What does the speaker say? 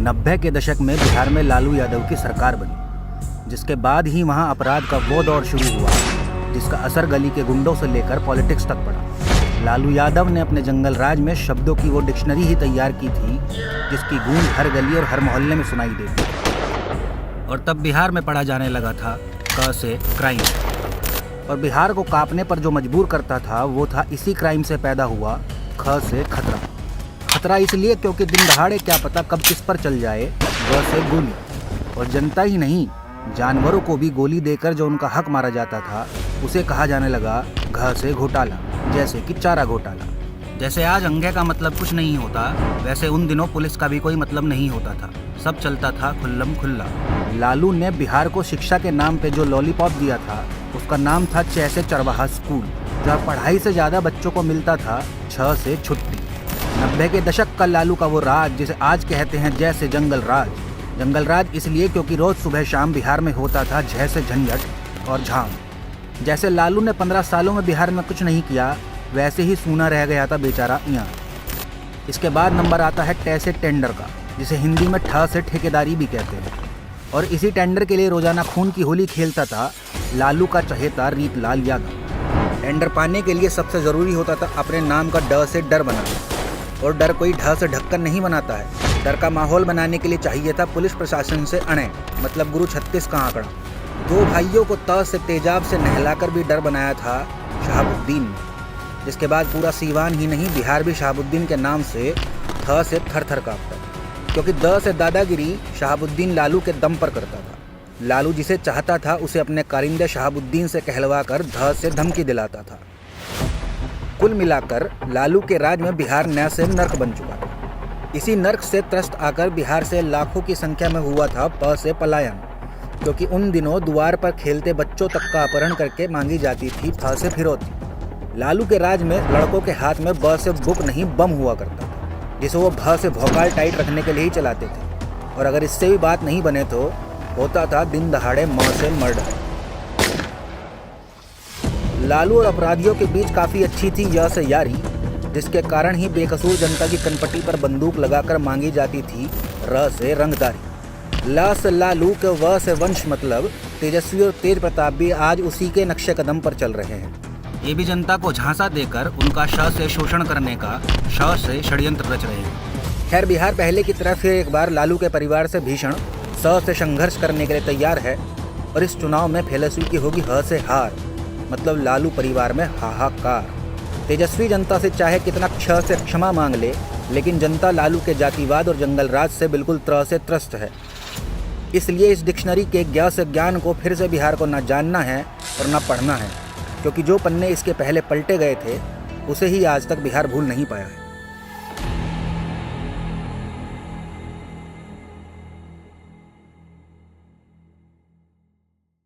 90 के दशक में बिहार में लालू यादव की सरकार बनी, जिसके बाद ही वहां अपराध का वो दौर शुरू हुआ जिसका असर गली के गुंडों से लेकर पॉलिटिक्स तक पड़ा। लालू यादव ने अपने जंगल राज में शब्दों की वो डिक्शनरी ही तैयार की थी जिसकी गूंज हर गली और हर मोहल्ले में सुनाई देती। और तब बिहार में पढ़ा जाने लगा था क से क्राइम, और बिहार को कांपने पर जो मजबूर करता था वो था इसी क्राइम से पैदा हुआ ख से खतरा। खतरा इसलिए क्योंकि दिन दहाड़े क्या पता कब किस पर चल जाए, ग से गोली। और जनता ही नहीं, जानवरों को भी गोली देकर जो उनका हक मारा जाता था उसे कहा जाने लगा घ से घोटाला, जैसे कि चारा घोटाला। जैसे आज अंधे का मतलब कुछ नहीं होता, वैसे उन दिनों पुलिस का भी कोई मतलब नहीं होता था, सब चलता था खुल्लम खुल्ला। लालू ने बिहार को शिक्षा के नाम पे जो लॉलीपॉप दिया था उसका नाम था 6 से चरवाहा स्कूल, जहाँ पढ़ाई से ज़्यादा बच्चों को मिलता था 6 से छुट्टी। 90 के दशक का लालू का वो राज जिसे आज कहते हैं जैसे जंगल राज। जंगल राज इसलिए क्योंकि रोज़ सुबह शाम बिहार में होता था झ से झंझट और झाम। जैसे लालू ने 15 सालों में बिहार में कुछ नहीं किया, वैसे ही सूना रह गया था बेचारा यहाँ। इसके बाद नंबर आता है ट से टेंडर का, जिसे हिंदी में ठ से ठेकेदारी भी कहते हैं। और इसी टेंडर के लिए रोजाना खून की होली खेलता था लालू का चहेता रीतलाल यादव। टेंडर पाने के लिए सबसे ज़रूरी होता था अपने नाम का ड से डर बनाना, और डर कोई ढ से ढक्कन नहीं बनाता है। डर का माहौल बनाने के लिए चाहिए था पुलिस प्रशासन से अणे, मतलब गुरु 36 का आंकड़ा। 2 भाइयों को त से तेजाब से नहलाकर भी डर बनाया था शहाबुद्दीन ने, जिसके बाद पूरा सीवान ही नहीं बिहार भी शहाबुद्दीन के नाम से थ से थर थर कांपता, क्योंकि द से दादागिरी शहाबुद्दीन लालू के दम पर करता था। लालू जिसे चाहता था उसे अपने कारिंदे शहाबुद्दीन से कहलवा कर ध से धमकी दिलाता था। कुल मिलाकर लालू के राज में बिहार नया से नर्क बन चुका था। इसी नर्क से त्रस्त आकर बिहार से लाखों की संख्या में हुआ था प से पलायन, क्योंकि उन दिनों द्वार पर खेलते बच्चों तक का अपहरण करके मांगी जाती थी फ से फिरौती। लालू के राज में लड़कों के हाथ में ब से बुक नहीं बम हुआ करता था, जिसे वो भ से भौकाल टाइट रखने के लिए ही चलाते थे। और अगर इससे भी बात नहीं बने तो होता था दिन दहाड़े म से मर्डर। लालू और अपराधियों के बीच काफ़ी अच्छी थी य से यारी, जिसके कारण ही बेकसूर जनता की कनपटी पर बंदूक लगाकर मांगी जाती थी र से रंगदारी। ल से लालू के व से वंश मतलब तेजस्वी और तेज प्रताप भी आज उसी के नक्शे कदम पर चल रहे हैं। ये भी जनता को झांसा देकर उनका श से शोषण करने का श से षड्यंत्र रच रहे हैं। खैर, बिहार पहले की तरह फिर एक बार लालू के परिवार से भीषण स से संघर्ष करने के लिए तैयार है, और इस चुनाव में फैलसूई की होगी ह से हार, मतलब लालू परिवार में हाहाकार। तेजस्वी जनता से चाहे कितना क्ष से क्षमा मांग ले, लेकिन जनता लालू के जातिवाद और जंगल राज से बिल्कुल त्र से त्रस्त है। इसलिए इस डिक्शनरी के ज्ञ से ज्ञान को फिर से बिहार को न जानना है और न पढ़ना है, क्योंकि जो पन्ने इसके पहले पलटे गए थे उसे ही आज तक बिहार भूल नहीं पाया है।